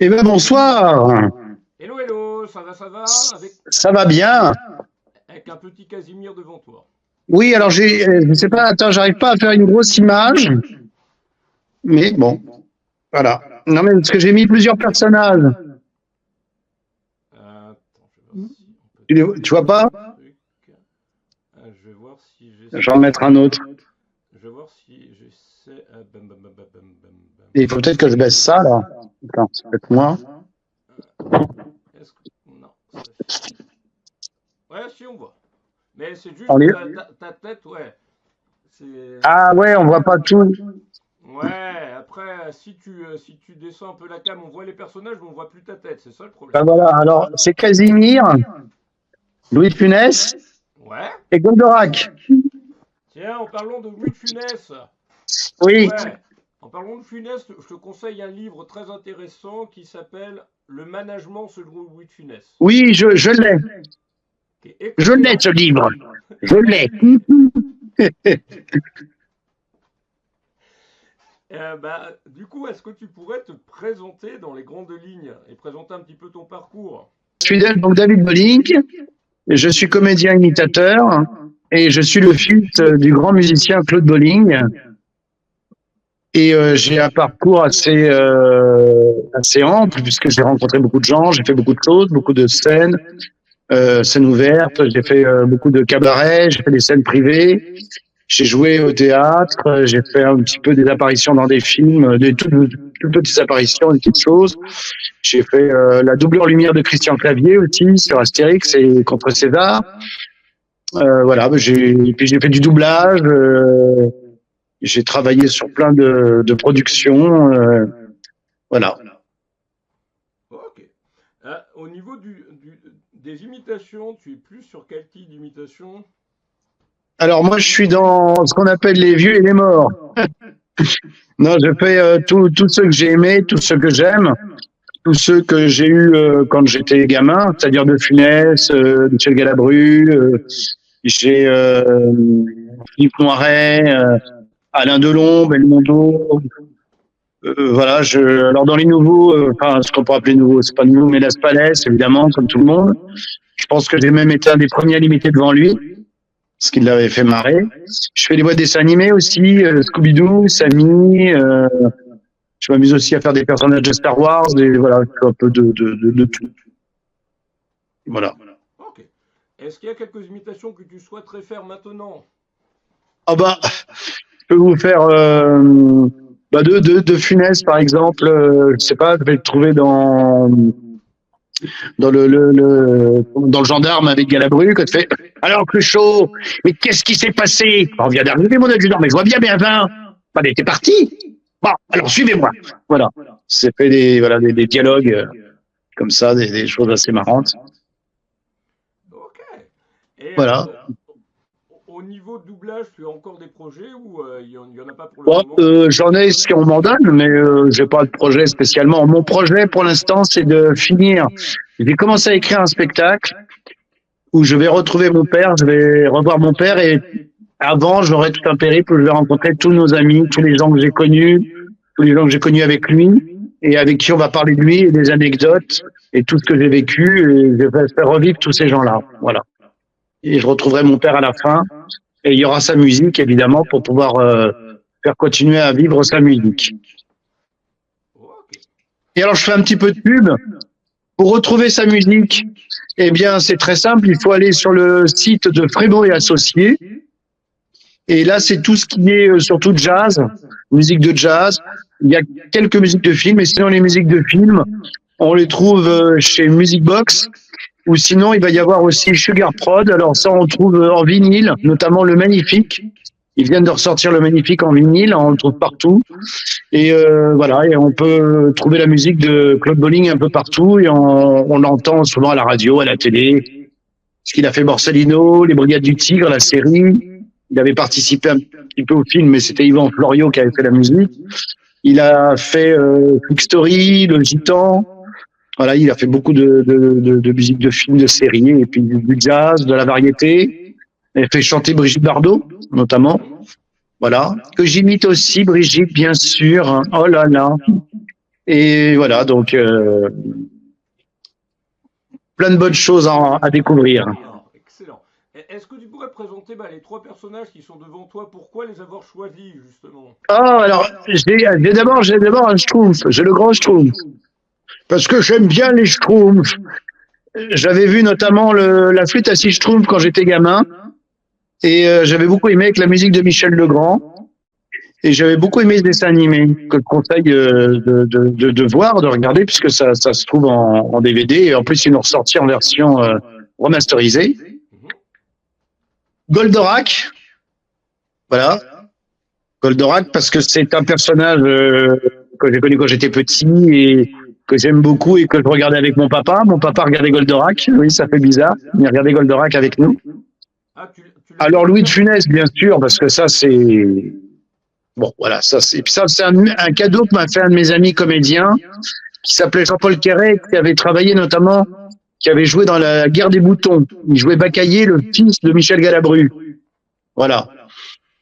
Eh bien, bonsoir. Hello, hello, ça va, Ça va bien? avec un petit Casimir devant toi. Oui, alors je sais pas, attends, j'arrive pas à faire une grosse image, mais bon, voilà. Non, mais parce que j'ai mis plusieurs personnages. Attends, je vais voir si on peut Tu vois pas? truc. Je vais voir si Je vais en mettre un autre. Je vais voir si j'essaie. Bam, bam, bam, bam, bam, bam, bam. Et il faut peut-être que je baisse ça, là. Attends, c'est peut-être moi. Est-ce que. Non. Ouais, si on voit. Mais c'est juste On est- ta tête, ouais. C'est. Ah ouais, on voit pas tout. Ouais, après, si tu descends un peu la cam, on voit les personnages, mais on voit plus ta tête. C'est ça le Ben problème. voilà, alors c'est Casimir, Louis de Funès Ouais. et Goldorak. Tiens, en parlant de Louis de Funès. Oui, Ouais. En parlant de Funès, je te conseille un livre très intéressant qui s'appelle Le management selon Louis de Funès. oui, je l'ai. Qui est Je l'ai, excellent. ce livre. Je l'ai. Du coup, est-ce que tu pourrais te présenter dans les grandes lignes et présenter un petit peu ton parcours? Je suis donc David Bolling. Je suis comédien imitateur et je suis le fils du grand musicien Claude Bolling. Et j'ai un parcours assez ample puisque j'ai rencontré beaucoup de gens, j'ai fait beaucoup de choses, beaucoup de scènes, scènes ouvertes, j'ai fait beaucoup de cabarets, j'ai fait des scènes privées, j'ai joué au théâtre, j'ai fait un petit peu des apparitions dans des films, des toutes petites apparitions, des petites choses. J'ai fait la doublure lumière de Christian Clavier aussi sur Astérix et contre César. Voilà, puis j'ai fait du doublage. J'ai travaillé sur plein de productions. Voilà. Ok. Au niveau des imitations, tu es plus sur quel type d'imitation? Alors moi, je suis dans ce qu'on appelle les vieux et les morts. Non, je fais tous ceux que j'ai aimés, tous ceux que j'aime, tous ceux que j'ai eus quand j'étais gamin, c'est-à-dire de Funès, Michel Galabru, j'ai Philippe Noiret, Alain Delon, Belmondo. Voilà, alors dans les nouveaux, enfin ce qu'on peut appeler nouveaux, c'est pas nouveau, mais Las Palais, évidemment, comme tout le monde. Je pense que j'ai même été un des premiers à l'imiter devant lui, ce qui l'avait fait marrer. Je fais des voix de dessins animés aussi, Scooby-Doo, Sammy. Je m'amuse aussi à faire des personnages de Star Wars, et voilà, je fais un peu de tout. Voilà. Ok. Est-ce qu'il y a quelques imitations que tu souhaiterais faire maintenant? Ah bah, je peux vous faire de Funès par exemple. Je sais pas, je vais le trouver dans dans le gendarme avec Galabru quand tu fais alors Cruchot, mais qu'est-ce qui s'est passé? On vient d'arriver mon adjudant, mais je vois bien Benvin. Bah, mais t'es parti. Bon, alors suivez-moi. Voilà. C'est fait des dialogues comme ça, des choses assez marrantes. Ok. Et Voilà. au niveau de doublage, tu as encore des projets ou il y en a pas pour le Bon, moment? j'en ai ce qu'on m'en donne, mais j'ai pas de projet spécialement. Mon projet pour l'instant, c'est de finir. J'ai commencé à écrire un spectacle où je vais retrouver mon père, je vais revoir mon père et avant, j'aurai tout un périple où je vais rencontrer tous nos amis, tous les gens que j'ai connus, tous les gens que j'ai connus avec lui et avec qui on va parler de lui et des anecdotes et tout ce que j'ai vécu et je vais faire revivre tous ces gens-là. Voilà. Et je retrouverai mon père à la fin et il y aura sa musique évidemment pour pouvoir faire continuer à vivre sa musique. Ok. Et alors je fais un petit peu de pub pour retrouver sa musique. Eh bien, c'est très simple. Il faut aller sur le site de Frémaux et Associés. Et là, c'est tout ce qui est surtout jazz, musique de jazz. Il y a quelques musiques de films, et sinon les musiques de films, on les trouve chez Music Box, ou sinon il va y avoir aussi Sugar Prod. Alors ça, on trouve en vinyle, notamment le Magnifique. Ils viennent de ressortir le Magnifique en vinyle, on le trouve partout. Et voilà, et on peut trouver la musique de Claude Bolling un peu partout, et on l'entend souvent à la radio, à la télé. Ce qu'il a fait Borsalino, les Brigades du Tigre, la série. Il avait participé un petit peu au film, mais c'était Yvan Florio qui avait fait la musique. Il a fait Quick Story, Le Gitan. Voilà, il a fait beaucoup de musique de films, de séries, et puis du jazz, de la variété. Il a fait chanter Brigitte Bardot, notamment. Voilà. Que j'imite aussi, Brigitte, bien sûr. Oh là là. Et voilà, donc plein de bonnes choses à découvrir. Excellent, excellent. Est-ce que tu pourrais présenter les trois personnages qui sont devant toi? Pourquoi les avoir choisis, justement? Ah, alors, j'ai d'abord un Schtroumpf, j'ai le grand Schtroumpf, parce que j'aime bien les Schtroumpfs. J'avais vu notamment la flûte à six Schtroumpfs quand j'étais gamin, et j'avais beaucoup aimé avec la musique de Michel Legrand, et j'avais beaucoup aimé ce dessin animé, que je conseille de voir, de regarder, puisque ça se trouve en DVD, et en plus ils l'ont ressorti en version remasterisée. Goldorak, voilà, Goldorak, parce que c'est un personnage que j'ai connu quand j'étais petit et que j'aime beaucoup et que je regardais avec mon papa. Mon papa regardait Goldorak. Oui, ça fait bizarre. Il regardait Goldorak avec nous. Alors Louis de Funès, bien sûr, parce que ça c'est bon, voilà, ça c'est. Puis ça c'est un cadeau que m'a fait un de mes amis comédiens qui s'appelait Jean-Paul Quéret, qui avait travaillé notamment, qui avait joué dans la Guerre des boutons. Il jouait Baccaillé, le fils de Michel Galabru. Voilà.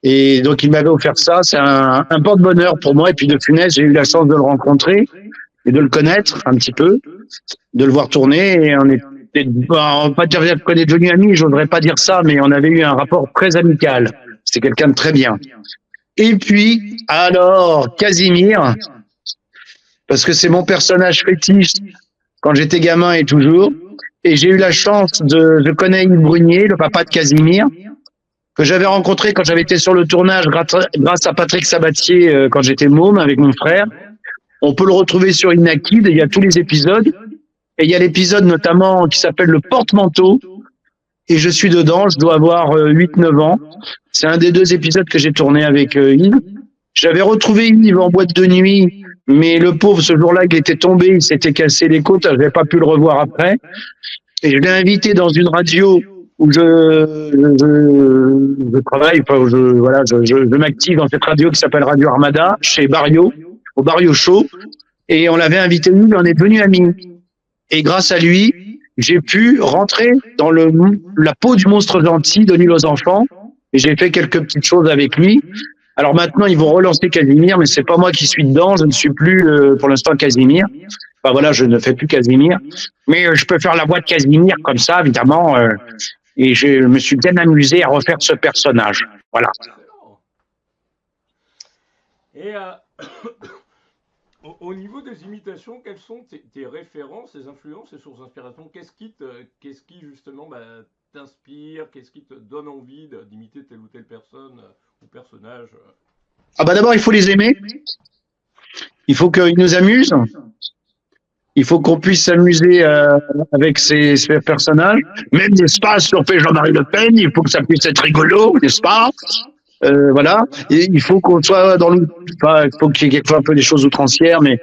Et donc, il m'avait offert ça. C'est un porte-bonheur pour moi. Et puis, de Funès, j'ai eu la chance de le rencontrer et de le connaître un petit peu, de le voir tourner. Et on était, on va pas dire qu'on est devenus amis, je voudrais pas dire ça, mais on avait eu un rapport très amical. C'était quelqu'un de très bien. Et puis, alors, Casimir, parce que c'est mon personnage fétiche quand j'étais gamin et toujours. Et j'ai eu la chance je connais Yves Brunier, le papa de Casimir, que j'avais rencontré quand j'avais été sur le tournage grâce à Patrick Sabatier quand j'étais môme avec mon frère. On peut le retrouver sur Inakid, il y a tous les épisodes. Et il y a l'épisode notamment qui s'appelle Le Porte-Manteau. Et je suis dedans, je dois avoir 8-9 ans. C'est un des 2 épisodes que j'ai tourné avec Yves. J'avais retrouvé Yves en boîte de nuit, mais le pauvre, ce jour-là, il était tombé, il s'était cassé les côtes, je n'avais pas pu le revoir après. Et je l'ai invité dans une radio où je travaille, enfin, je m'active dans cette radio qui s'appelle Radio Armada, chez Barrio, au Barrio Show, et on l'avait invité, lui, on est devenus amis. Et grâce à lui, j'ai pu rentrer dans la peau du monstre gentil de l'île aux enfants, et j'ai fait quelques petites choses avec lui. Alors maintenant, ils vont relancer Casimir, mais c'est pas moi qui suis dedans, je ne suis plus pour l'instant Casimir. Enfin voilà, je ne fais plus Casimir, mais je peux faire la voix de Casimir comme ça, évidemment. Et je me suis bien amusé à refaire ce personnage. Voilà. Et au niveau des imitations, quelles sont tes références, tes influences, tes sources d'inspiration? Qu'est-ce qui justement t'inspire? Qu'est-ce qui te donne envie d'imiter telle ou telle personne ou personnage? Ah bah d'abord, il faut les aimer. Il faut qu'ils nous amusent. Il faut qu'on puisse s'amuser avec ces personnages. Même, n'est-ce pas, si on fait Jean-Marie Le Pen, il faut que ça puisse être rigolo, n'est-ce pas? Voilà. Et il faut qu'on soit dans le... Enfin, il faut qu'il y ait quelquefois un peu des choses outrancières, mais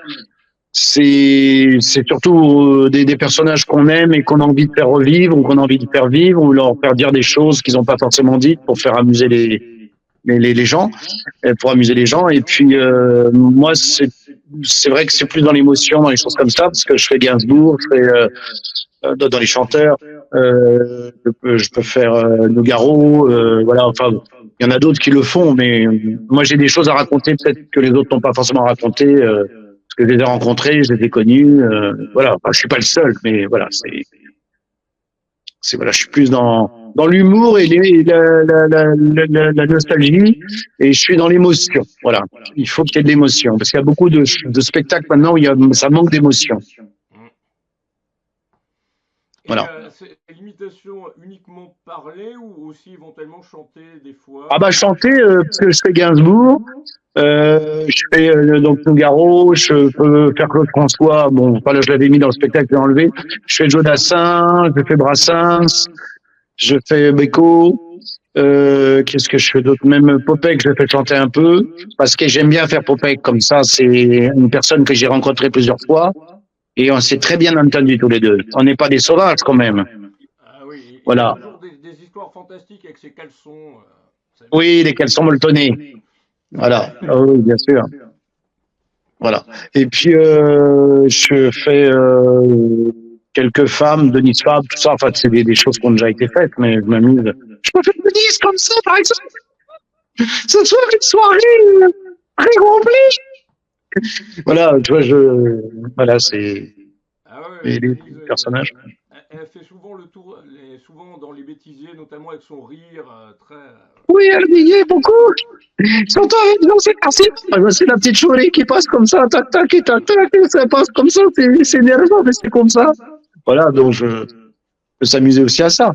c'est surtout des personnages qu'on aime et qu'on a envie de faire revivre ou qu'on a envie de faire vivre ou leur faire dire des choses qu'ils n'ont pas forcément dites pour faire amuser les gens, pour amuser les gens. Et puis, moi, c'est vrai que c'est plus dans l'émotion, dans les choses comme ça, parce que je fais Gainsbourg, je fais dans les chanteurs, je peux faire Nougaro, voilà, enfin, il y en a d'autres qui le font, mais moi j'ai des choses à raconter peut-être que les autres n'ont pas forcément raconté, parce que je les ai rencontrés, je les ai connus, voilà, enfin, je suis pas le seul, mais voilà, voilà, je suis plus dans l'humour et la nostalgie, et je suis dans l'émotion. Voilà, il faut qu'il y ait de l'émotion, parce qu'il y a beaucoup de spectacles maintenant où ça manque d'émotion. Voilà. C'est l'imitation uniquement parlée ou aussi éventuellement chanter des fois? Ah bah chanter, parce que je fais Gainsbourg, je fais donc Nougaro, je peux faire Claude François, bon, là je l'avais mis dans le spectacle, j'ai enlevé. Je fais Jodassin, je fais Brassens, je fais Beko, qu'est-ce que je fais d'autre? Même Popek, je le fais chanter un peu, parce que j'aime bien faire Popek comme ça, c'est une personne que j'ai rencontrée plusieurs fois, et on s'est très bien entendu tous les deux. On n'est pas des sauvages quand même. Ah oui, voilà. Il y a toujours des histoires fantastiques avec ses caleçons. Oui, les caleçons molletonnés. Voilà, oui, bien sûr. Voilà. Et puis, je fais quelques femmes, Denise Fab, tout ça. Enfin, c'est des choses qui ont déjà été faites, mais je m'amuse. Je peux faire Denise comme ça, par exemple. Ce soir, une soirée très remplie. Voilà, tu vois, voilà, c'est Ah ouais, les Denise, personnages. elle fait souvent le tour, souvent dans les bêtisiers, notamment avec son rire très. Oui, elle riait beaucoup. Surtout avec dans ces quartiers. C'est la petite chouette qui passe comme ça, tac, tac, et tac, tac, et ça passe comme ça, c'est énervant, mais c'est comme ça. Voilà, donc je peux s'amuser aussi à ça.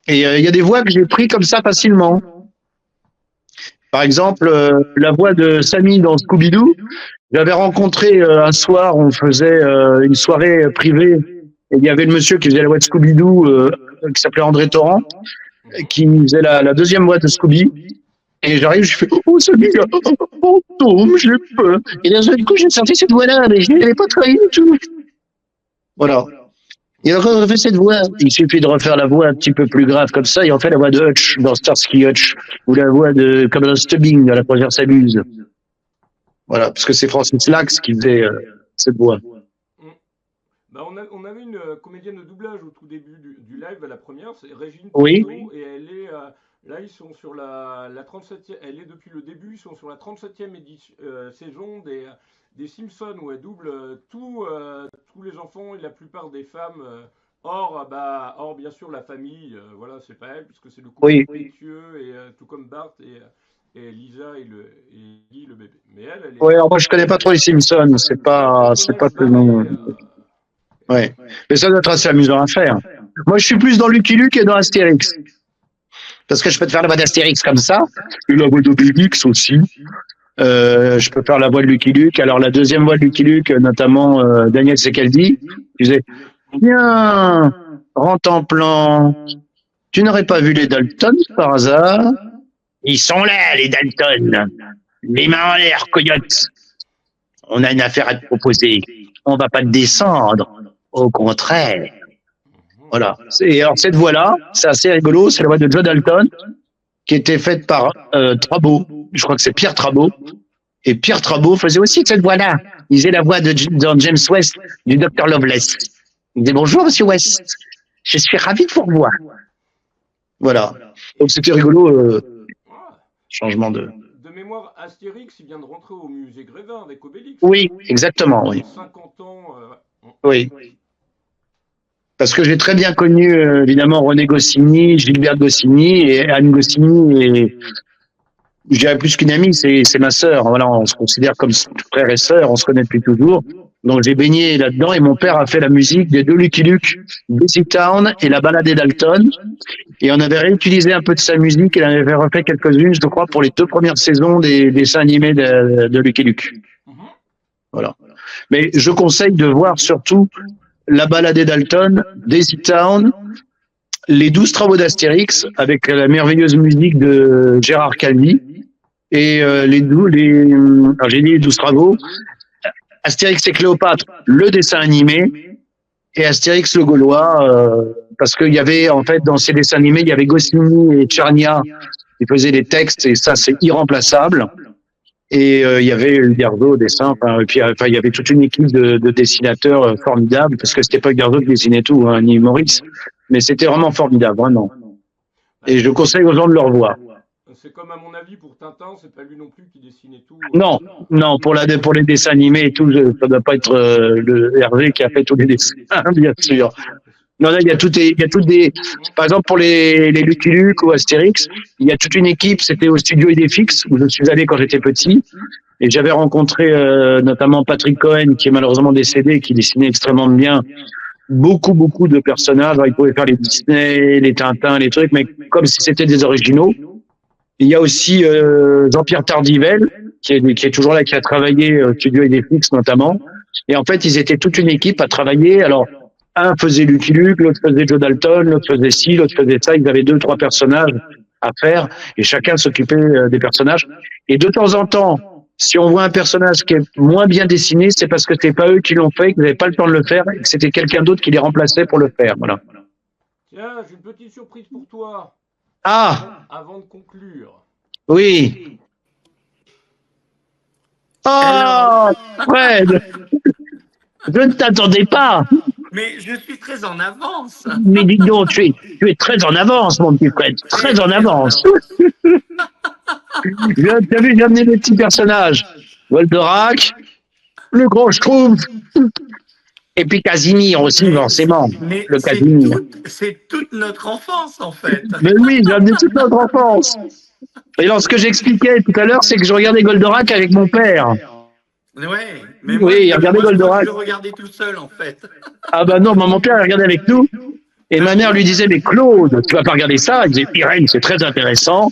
Et il y a des voix que j'ai pris comme ça facilement. Par exemple, la voix de Samy dans Scooby-Doo, j'avais rencontré un soir, on faisait une soirée privée, et il y avait le monsieur qui faisait la voix de Scooby-Doo, qui s'appelait André Torrent, Mhm. qui faisait la deuxième voix de Scooby. Et j'arrive, je fais oh Samy, oh Tom, j'ai peur. Et d'un seul coup, j'ai sorti cette voix-là, mais je n'avais pas travaillé du tout. Voilà. Il a refait cette voix. Il suffit de refaire la voix un petit peu plus grave comme ça, et on fait la voix de Hutch dans Starsky Hutch, ou la voix de Commodore Stubbing dans La Croisière s'amuse. Voilà, parce que c'est Francis Lax qui faisait cette voix. Mm. Bah, on avait une comédienne de doublage au tout début du live, à la première, c'est Régine Oui, Ponceau, et elle est. Là, ils sont sur la 37e. Elle est depuis le début, ils sont sur la 37e saison des Simpsons, où elle double tous les enfants et la plupart des femmes. Or, bien sûr, la famille, voilà, c'est pas elle, puisque c'est le couple oui. impétueux, et tout comme Bart et Lisa et Guy, le bébé. Mais elle est Oui, alors moi super. je connais pas trop les Simpsons, c'est pas Cantonnaise que non. barrée. Ouais. Mais ça doit être assez amusant à faire. Moi je suis plus dans Lucky Luke et dans Astérix. Parce que je peux te faire la voix d'Astérix comme ça, et la voix d'Obélix aussi. Je peux faire la voix de Lucky Luke. Alors la deuxième voix de Lucky Luke, notamment Daniel Secaldi, qui disait Viens, rentre en plan. Tu n'aurais pas vu les Dalton par hasard? Ils sont là, les Dalton. Les mains en l'air, coyote. On a une affaire à te proposer. On va pas te descendre. Au contraire. Mhm. Voilà. Et alors cette voix-là, c'est assez rigolo. C'est la voix de Joe Dalton, qui était faite par Trabot. Je crois que c'est Pierre Trabot. Et Pierre Trabot faisait aussi cette voix-là. Il faisait la voix dans James West, du Dr Loveless. Il disait bonjour, Monsieur West. Je suis ravi de vous revoir. Voilà. Donc c'était rigolo, Ah, changement de. de mémoire, Astérix, il vient de rentrer au musée Grévin avec Obélix, Oui, exactement, pour oui. les 50 ans. Oui. Parce que j'ai très bien connu, évidemment, René Goscinny, Gilbert Goscinny et Anne Goscinny. Et je dirais plus qu'une amie, c'est ma sœur. Voilà, on se considère comme frère et sœur, on se connaît depuis toujours. Donc j'ai baigné là-dedans et mon père a fait la musique des deux Lucky Luke, Busy Town et la balade des Dalton. Et on avait réutilisé un peu de sa musique et on avait refait quelques-unes, je crois, pour les 2 premières saisons des dessins animés de Lucky Luke. Mhm. Voilà. Mais je conseille de voir surtout la balade des Dalton, Daisy Town, les 12 travaux d'Astérix avec la merveilleuse musique de Gérard Calvi et alors j'ai dit les 12 travaux, Astérix et Cléopâtre, le dessin animé et Astérix le Gaulois, parce qu'il y avait en fait dans ces dessins animés, il y avait Goscinny et Tchernia qui faisaient des textes et ça c'est irremplaçable. Et il y avait Uderzo au dessin, et puis il y avait toute une équipe de dessinateurs formidables, parce que c'était pas Uderzo qui dessinait tout, hein, ni Maurice, mais c'était vraiment formidable, vraiment. Bah, Et je conseille aux gens de le revoir. c'est comme à mon avis pour Tintin, c'est pas lui non plus qui dessinait tout. Non, non, pour les dessins animés et tout, ça doit pas être le Hervé qui a fait tous les dessins, bien sûr. Non, là, il y a toutes des, par exemple, pour les Lucky Luke ou Astérix, il y a toute une équipe, c'était au studio Idéfix, où je suis allé quand j'étais petit, et j'avais rencontré, notamment Patrick Cohen, qui est malheureusement décédé, qui dessinait extrêmement bien beaucoup de personnages. Alors, il pouvait faire les Disney, les Tintins, les trucs, mais comme si c'était des originaux. Il y a aussi, Jean-Pierre Tardivelle, qui est toujours là, qui a travaillé au studio Idéfix, notamment. Et en fait, ils étaient toute une équipe à travailler. Alors, un faisait Lucky Luke, l'autre faisait Joe Dalton, l'autre faisait ci, l'autre faisait ça. Ils avaient 2, 3 personnages à faire et chacun s'occupait des personnages. Et de temps en temps, si on voit un personnage qui est moins bien dessiné, c'est parce que c'est pas eux qui l'ont fait, qu'ils n'avaient pas le temps de le faire et que c'était quelqu'un d'autre qui les remplaçait pour le faire. Voilà. Tiens, j'ai une petite surprise pour toi. Ah, Avant de conclure. oui. Alors, Oh, Fred, je ne t'attendais pas. mais je suis très en avance. Mais dis donc, tu es très en avance, mon petit Fred, très en avance. T'as vu, j'ai amené des petits personnages. Goldorak, le gros Schtroumpf, et puis Casimir aussi, forcément. Mais Le Casimir. c'est toute notre enfance, en fait. Mais oui, j'ai amené toute notre enfance. Et alors, ce que j'expliquais tout à l'heure, c'est que je regardais Goldorak avec mon père. Ouais, mais Oui, regardez moi, je crois Goldorak. que je le regardais tout seul, en fait. Ah bah non, mon père il regardait avec nous. Et ma mère lui disait, mais Claude, tu vas pas regarder ça. Il disait, Irène, c'est très intéressant.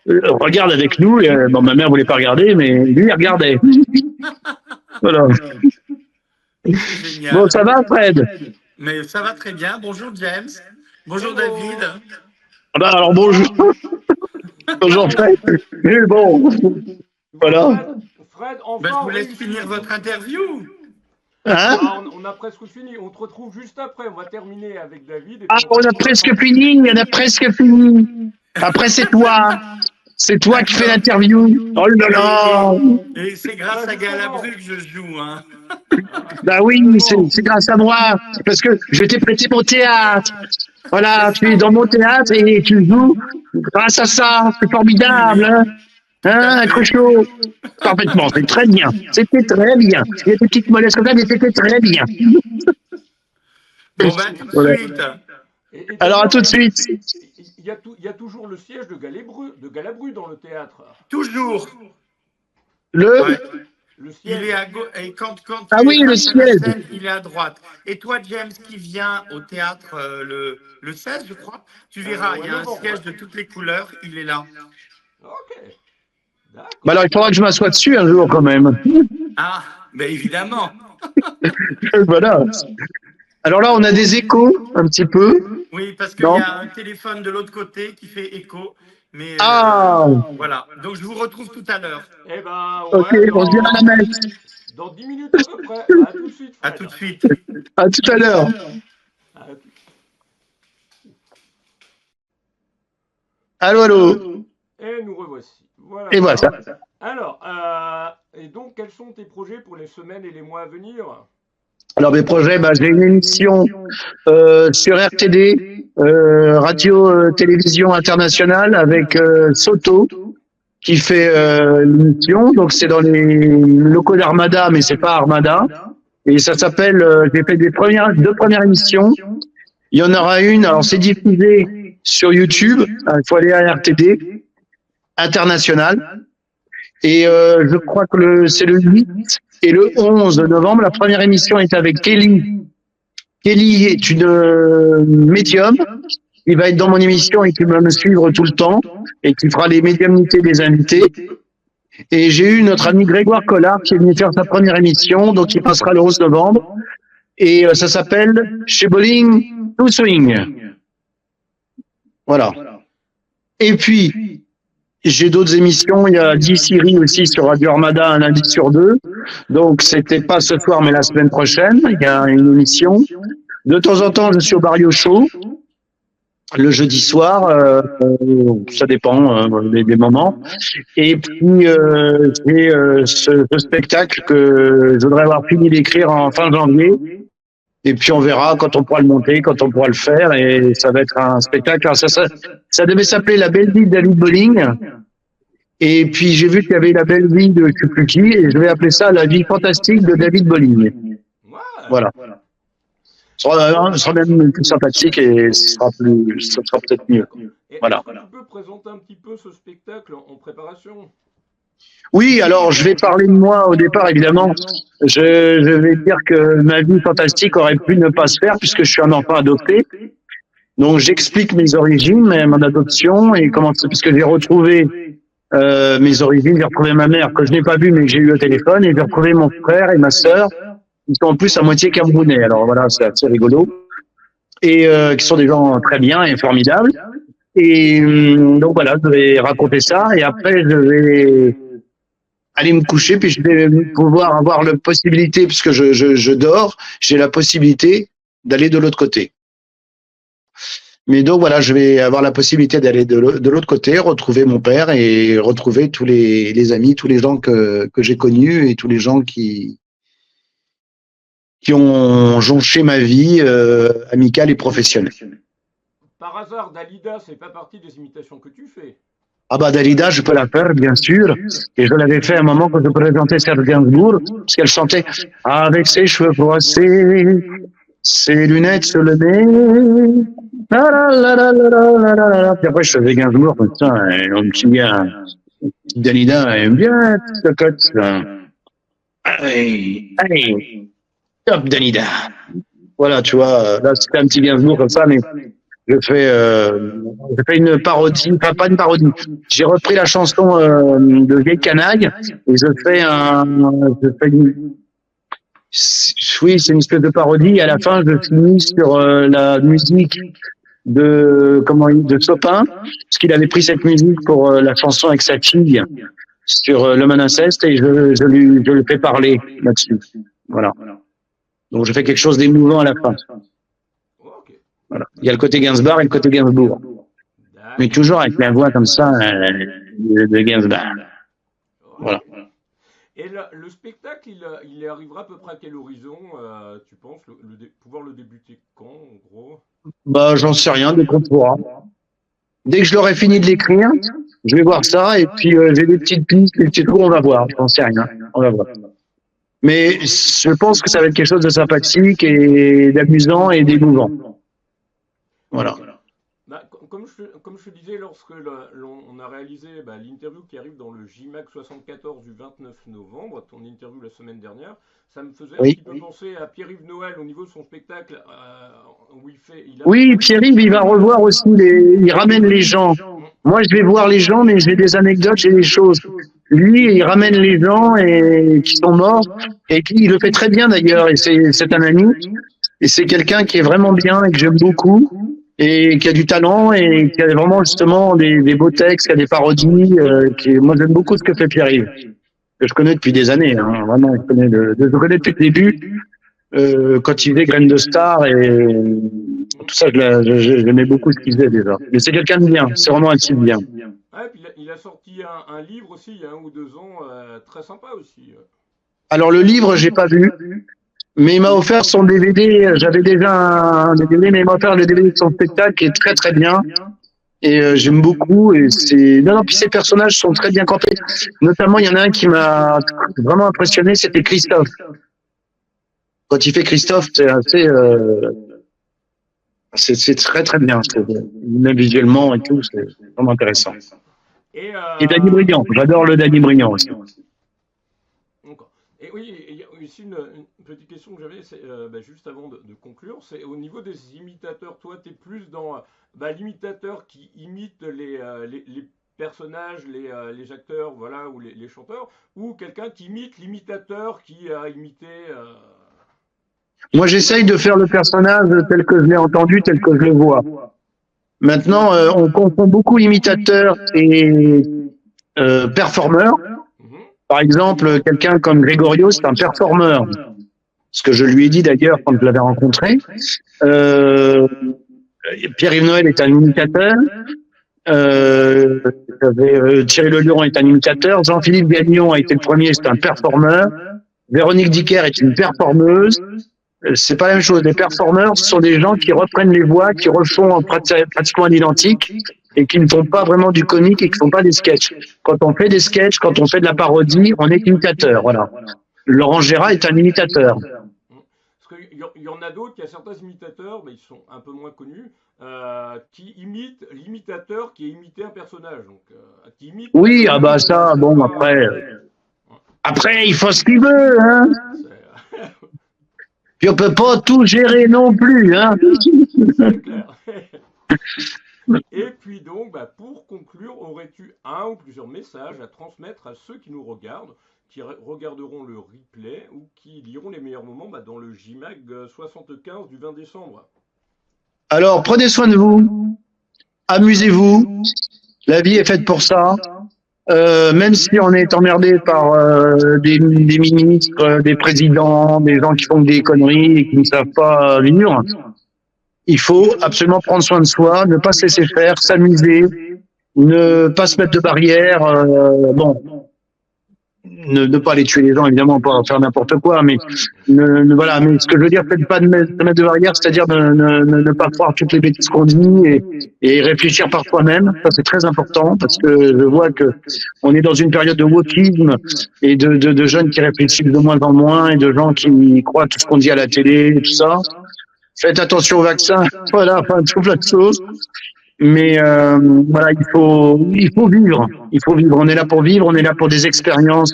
Regarde avec nous. Et, bon, ma mère voulait pas regarder, mais lui, il regardait. Voilà. C'est génial. Bon, ça va, Fred? Mais ça va très bien. Bonjour, James. Bonjour, Hello. David. Ah bah alors, bonjour. Bonjour, Fred. Mais bon, voilà. Fred, enfin, Ben, je vous laisse réussi. finir votre interview. Hein? Ah, on a presque fini. On te retrouve juste après. On va terminer avec David. Et Ah, puis on a presque fini. On a presque fini. Après, c'est toi. C'est toi qui fais l'interview. Oh là là. Et c'est grâce à Galabru que je joue. Hein. Bah oui, c'est grâce à moi. Parce que je t'ai prêté mon théâtre. Voilà, tu es dans mon théâtre et tu joues grâce à ça. C'est formidable. Hein, Cruchot? Parfaitement, c'est très bien. C'était très bien. Il y a des petites mollesses comme ça, mais c'était très bien. Bon, ben, tout de Voilà. suite. Et Alors, à tout de suite. Il y a toujours le siège de Galabru dans le théâtre. Toujours. Le. Ouais. Le Il siège. est à gauche. Et quand Ah tu oui, es le sur la siège. scène, il est à droite. Et toi, James, qui vient au théâtre le 16, je crois, tu verras, il y a un siège de toutes les couleurs. Il est là. Ok. D'accord. Bah alors, il faudra que je m'assoie dessus un jour quand même. Ah, ben évidemment. Voilà. Alors là, on a des échos un petit peu. Oui, parce qu'il y Non. a un téléphone de l'autre côté qui fait écho. Mais Ah, voilà. Donc je vous retrouve tout à l'heure. Eh ben, ok, ouais, on se dit à la messe. dans 10 minutes à peu près. À tout de suite. À Fred. tout de suite. À tout à l'heure. À tout- Allô, allô. Et nous revoici. Voilà. Et voilà. Alors, et donc, quels sont tes projets pour les semaines et les mois à venir? Alors mes projets, bah, j'ai une émission sur RTD, Radio-Télévision Internationale, avec Soto, qui fait l'émission. Donc c'est dans les locaux d'Armada, mais c'est pas Armada. Et ça s'appelle, j'ai fait deux premières émissions. Il y en aura une, alors c'est diffusé sur YouTube, il faut aller à RTD, International. Et je crois que c'est le 8 et le 11 novembre. La première émission est avec Kelly. Kelly est une médium. Il va être dans mon émission et qui va me suivre tout le temps et qui fera les médiumnités des invités. Et j'ai eu notre ami Grégoire Collard qui est venu faire sa première émission, donc il passera le 11 novembre. Et ça s'appelle Chez Bowling to Swing. Voilà. Et puis, j'ai d'autres émissions. Il y a 10 séries aussi sur Radio Armada un lundi sur deux. Donc, c'était pas ce soir, mais la semaine prochaine. Il y a une émission. De temps en temps, je suis au Barrio Show. Le jeudi soir, ça dépend des moments. Et puis, j'ai ce spectacle que je voudrais avoir fini d'écrire en fin janvier. Et puis, on verra quand on pourra le monter, quand on pourra le faire. Et ça va être un spectacle. Alors, ça devait s'appeler La Belle Vie de David Bowling. Et puis, j'ai vu qu'il y avait La Belle Vie de Kupuki. Et je vais appeler ça La Vie Fantastique de David Bowling. Ouais. Voilà. Ce sera même plus sympathique et ce sera peut-être mieux. Et Voilà. est-ce que tu peux présenter un petit peu ce spectacle en préparation? Oui, alors je vais parler de moi au départ, évidemment. Je vais dire que ma vie fantastique aurait pu ne pas se faire puisque je suis un enfant adopté. Donc j'explique mes origines, mon adoption et comment, puisque j'ai retrouvé mes origines, j'ai retrouvé ma mère que je n'ai pas vue mais que j'ai eu au téléphone et j'ai retrouvé mon frère et ma sœur qui sont en plus à moitié camerounais. Alors voilà, c'est assez rigolo et qui sont des gens très bien et formidables. Et donc voilà, je vais raconter ça et après je vais aller me coucher, puis je vais pouvoir avoir la possibilité, puisque je dors, j'ai la possibilité d'aller de l'autre côté. Mais donc voilà, je vais avoir la possibilité d'aller de l'autre côté, retrouver mon père et retrouver tous les amis, tous les gens que j'ai connus et tous les gens qui ont jonché ma vie amicale et professionnelle. Par hasard, Dalida, c'est pas partie des imitations que tu fais? Ah bah Dalida, je peux la faire, bien sûr. Et je l'avais fait à un moment quand je présentais Serge Gainsbourg, parce qu'elle chantait avec ses cheveux froissés, ses lunettes sur le nez. La la la la la la la la. Puis après, je faisais Gainsbourg, comme ça, et on me dit bien, Dalida aime bien cette cote, ça. Allez, allez, top Dalida. Voilà, tu vois, là c'était un petit Gainsbourg comme ça, mais je fais une parodie, enfin pas une parodie. J'ai repris la chanson de Vieille Canaille et je fais oui, c'est une espèce de parodie. Et à la fin, je finis sur la musique de Chopin, parce qu'il avait pris cette musique pour la chanson avec sa fille sur l'homme inceste et je le fais parler là-dessus. Voilà. Donc je fais quelque chose d'émouvant à la fin. Voilà. Il y a le côté Gainsbourg et le côté Gainsbourg. Mais toujours avec la voix comme ça de Gainsbourg. Voilà. Et le spectacle, il arrivera à peu près à quel horizon, tu penses, pouvoir le débuter quand, en gros? Bah, j'en sais rien, dès qu'on pourra. Dès que je l'aurai fini de l'écrire, je vais voir ça, et puis j'ai des petites pistes, des petits tours, on va voir. J'en sais rien, on va voir. Mais je pense que ça va être quelque chose de sympathique et d'amusant et d'émouvant. Voilà. Bah, comme je te disais, lorsque on a réalisé l'interview qui arrive dans le JMAC 74 du 29 novembre, ton interview la semaine dernière, ça me faisait un petit peu penser à Pierre-Yves Noël au niveau de son spectacle où oui, Pierre-Yves, il va revoir aussi, il ramène les gens. Moi, je vais voir les gens, mais j'ai des anecdotes, j'ai des choses. Lui, il ramène les gens qui sont morts, et il le fait très bien d'ailleurs, et c'est un ami, et c'est quelqu'un qui est vraiment bien et que j'aime beaucoup. Et qui a du talent et qui a vraiment justement des beaux textes, qui a des parodies. Moi, j'aime beaucoup ce que fait Pierre-Yves, que je connais depuis des années. Hein, vraiment, je connais depuis le début, quand il faisait Graines de Star et tout ça, j'aimais beaucoup ce qu'il faisait déjà. Mais c'est quelqu'un de bien, c'est vraiment un type bien. Ah, et puis il a sorti un livre aussi il y a 1 ou 2 ans, très sympa aussi. Alors le livre, j'ai pas vu. Mais il m'a offert son DVD, j'avais déjà un DVD, mais il m'a offert le DVD de son spectacle qui est très très bien. Et j'aime beaucoup. Et puis ces personnages sont très bien campés. Notamment, il y en a un qui m'a vraiment impressionné, c'était Christophe. Quand il fait Christophe, c'est assez, c'est très très bien. Même visuellement et tout, c'est vraiment intéressant. Et Danny Briand, j'adore le Danny Briand aussi. Et oui, il y a aussi une petite question que j'avais juste avant de conclure, c'est au niveau des imitateurs, toi tu es plus dans l'imitateur qui imite les personnages, les acteurs, voilà, ou les chanteurs, ou quelqu'un qui imite l'imitateur qui a imité... Moi j'essaye de faire le personnage tel que je l'ai entendu, tel que je le vois. Maintenant, on confond beaucoup imitateur et performeur. Par exemple, quelqu'un comme Grégorio, c'est un performeur. Ce que je lui ai dit d'ailleurs quand je l'avais rencontré. Pierre-Yves Noël est un imitateur. Thierry Leluron est un imitateur. Jean-Philippe Gagnon a été le premier, c'est un performeur. Véronique Dicker est une performeuse. C'est pas la même chose. Les performeurs, ce sont des gens qui reprennent les voix, qui refont pratiquement à l'identique et qui ne font pas vraiment du comique et qui ne font pas des sketchs. Quand on fait des sketchs, quand on fait de la parodie, on est imitateur. Voilà. Laurent Gérard est un imitateur. Parce qu'il y en a d'autres, il y a certains imitateurs, mais ils sont un peu moins connus, qui imitent l'imitateur qui a imité un personnage. Donc, qui imite oui, ah bah ça, bon, après... Après, il faut ce qu'il veut, hein. Puis on peut pas tout gérer non plus, hein. C'est clair. Et puis donc, pour conclure, aurais-tu un ou plusieurs messages à transmettre à ceux qui nous regardent, qui regarderont le replay ou qui liront les meilleurs moments dans le JMAG 75 du 20 décembre? Alors, prenez soin de vous, amusez-vous, la vie est faite pour ça. Même si on est emmerdé par des ministres, des présidents, des gens qui font des conneries et qui ne savent pas vivre, il faut absolument prendre soin de soi, ne pas se laisser faire, s'amuser, ne pas se mettre de barrières. Bon, ne pas aller tuer les gens, évidemment, pas faire n'importe quoi, mais voilà. Mais ce que je veux dire, c'est de pas de mettre de barrière, c'est-à-dire de ne pas croire toutes les bêtises qu'on dit et réfléchir par soi-même. Ça, c'est très important parce que je vois que on est dans une période de wokisme et de jeunes qui réfléchissent de moins en moins et de gens qui croient tout ce qu'on dit à la télé et tout ça. Faites attention au vaccin, voilà, enfin, tout plein de choses. Mais voilà, il faut vivre. Il faut vivre. On est là pour vivre. On est là pour des expériences,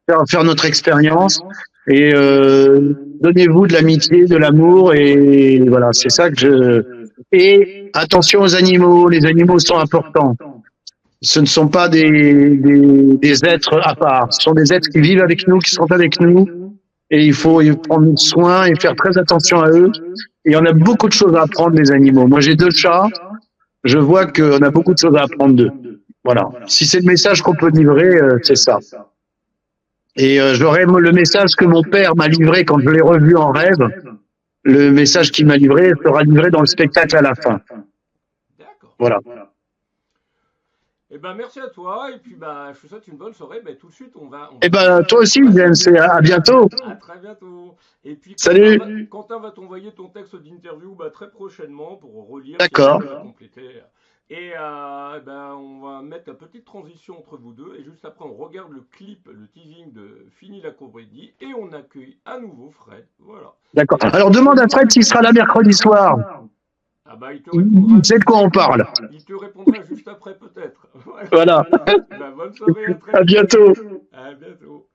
faire notre expérience. Et donnez-vous de l'amitié, de l'amour. Et voilà, c'est ça que je. Et attention aux animaux. Les animaux sont importants. Ce ne sont pas des êtres à part. Ce sont des êtres qui vivent avec nous, qui sont avec nous. Et il faut prendre soin et faire très attention à eux. Et on a beaucoup de choses à apprendre des animaux. Moi, j'ai 2 chats. Je vois qu'on a beaucoup de choses à apprendre d'eux. Voilà. Si c'est le message qu'on peut livrer, c'est ça. Et j'aurais le message que mon père m'a livré quand je l'ai revu en rêve. Le message qu'il m'a livré sera livré dans le spectacle à la fin. D'accord. Voilà. Eh ben, merci à toi, et puis bah, je te souhaite une bonne soirée. Ben, tout de suite, on va Et ben toi aussi, James, à bientôt. À très bientôt. Et puis, Salut. Quentin va t'envoyer ton texte d'interview bah, très prochainement pour relire. D'accord. Compléter. Et ben, on va mettre la petite transition entre vous deux. Et juste après, on regarde le clip, le teasing de Fini la comédie. Et on accueille à nouveau Fred. Voilà. D'accord. Alors demande à Fred s'il sera là mercredi soir. Ah bah, Il sait de quoi on parle. Il te répondra juste après, peut-être. Voilà. Bah, bonne soirée. À bientôt. À bientôt.